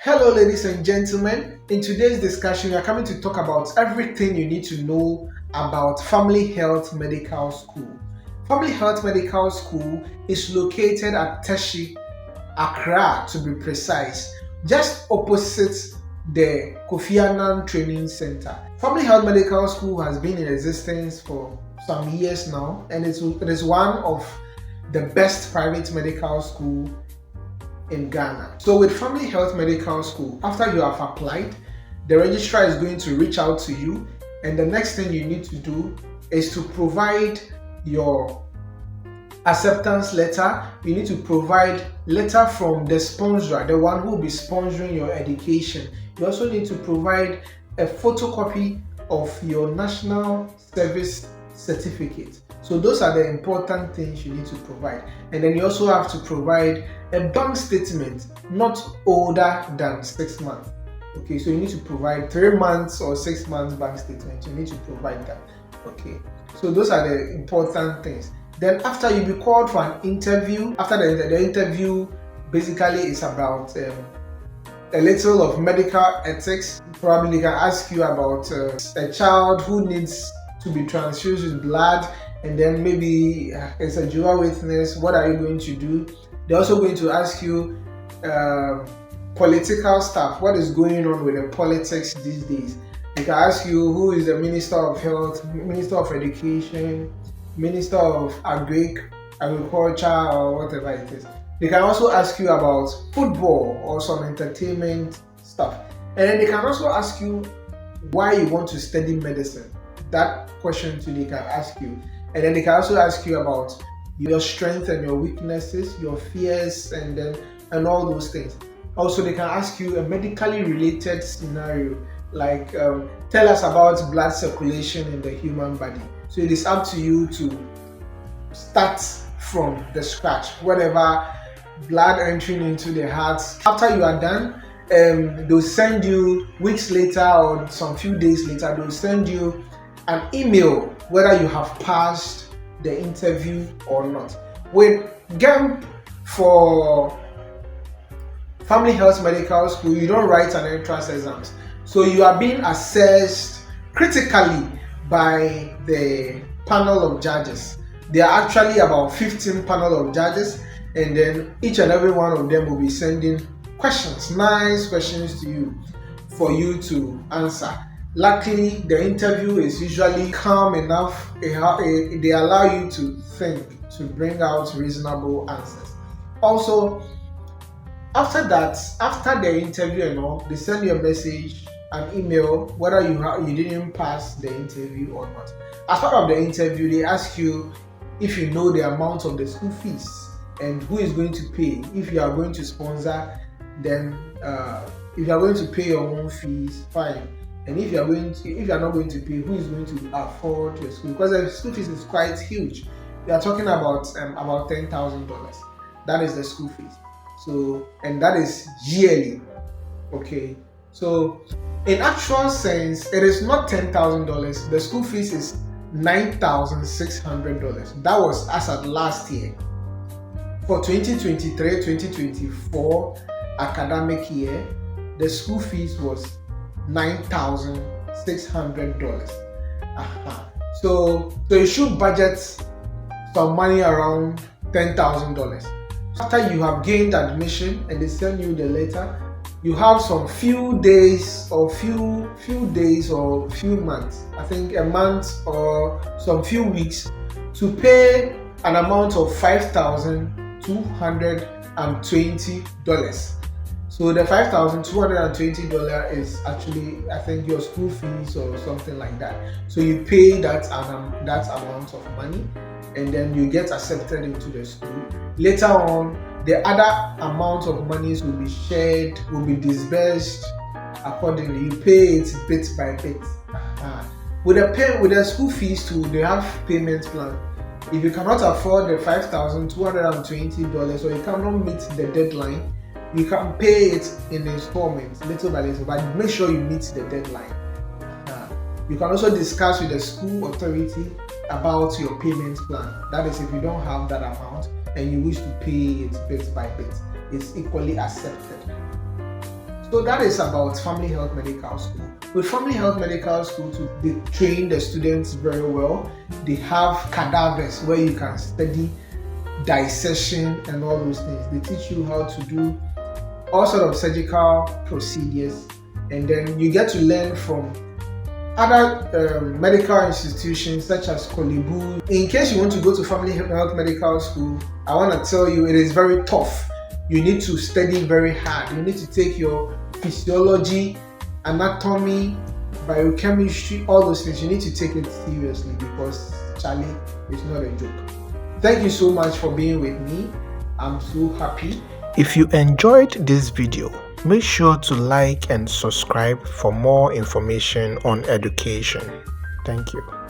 Hello, ladies and gentlemen. In today's discussion, we are coming to talk about everything you need to know about Family Health Medical School. Family Health Medical School is located at Teshi, Accra, to be precise, just opposite the Kofi Annan Training Center. Family Health Medical School has been in existence for some years now, and it is one of the best private medical school in Ghana. So with Family Health Medical School, after you have applied, the registrar is going to reach out to you, and the next thing you need to do is to provide your acceptance letter. You need to provide letter from the sponsor, the one who will be sponsoring your education. You also need to provide a photocopy of your national service certificate. So those are the important things you need to provide. And then you also have to provide a bank statement not older than 6 months. Okay, so you need to provide 3 months or 6 months bank statement. You need to provide that. Okay, so those are the important things. Then after you be called for an interview, after the interview basically is about a little of medical ethics. Probably they can ask you about a child who needs to be transfused with blood, and then maybe it's a dual witness. What are you going to do? They're also going to ask you political stuff. What is going on with the politics these days? They can ask you who is the Minister of Health, Minister of Education, Minister of Agriculture, or whatever it is. They can also ask you about football or some entertainment stuff. And then they can also ask you why you want to study medicine. That question too they can ask you. And then they can also ask you about your strengths and your weaknesses, your fears, and all those things. Also, they can ask you a medically related scenario, like tell us about blood circulation in the human body. So it is up to you to start from the scratch, whatever blood entering into the heart. After you are done, they'll send you weeks later or some few days later, they'll send you an email whether you have passed the interview or not. With Gemp for Family Health Medical School, you don't write an entrance exams. So you are being assessed critically by the panel of judges. There are actually about 15 panel of judges, and then each and every one of them will be sending questions, nice questions to you for you to answer. Luckily, the interview is usually calm enough. They allow you to think, to bring out reasonable answers. Also, after the interview and all, they send you a message, an email, whether you didn't pass the interview or not. As part of the interview, they ask you if you know the amount of the school fees and who is going to pay. If you are going to sponsor, then if you are going to pay your own fees, fine. And if you are not going to pay, who is going to afford your school? Because the school fees is quite huge. We are talking about $10,000. That is the school fees. So, and that is yearly. Okay. So, in actual sense, it is not $10,000. The school fees is $9,600. That was as at last year. For 2023-2024 academic year, the school fees was $9,600. So you should budget some money around $10,000. After you have gained admission and they send you the letter, you have some few days or few months, I think a month or some few weeks, to pay an amount of $5,220. So the $5,220 is actually, I think, your school fees or something like that. So you pay that amount of money, and then you get accepted into the school. Later on, the other amount of monies will be shared, will be disbursed accordingly. You pay it bit by bit. With the school fees too, they have payment plan. If you cannot afford the $5,220 or you cannot meet the deadline, you can pay it in installments, little by little, but make sure you meet the deadline. You can also discuss with the school authority about your payment plan. That is, if you don't have that amount and you wish to pay it bit by bit, it's equally accepted. So that is about Family Health Medical School. With Family Health Medical School, they train the students very well. They have cadavers where you can study dissection and all those things. They teach you how to do all sort of surgical procedures, and then you get to learn from other medical institutions such as Kolebu. In case you want to go to Family Health Medical School, I want to tell you it is very tough. You need to study very hard. You need to take your physiology, anatomy, biochemistry, all those things. You need to take it seriously because Charlie is not a joke. Thank you so much for being with me. I'm so happy. If you enjoyed this video, make sure to like and subscribe for more information on education. Thank you.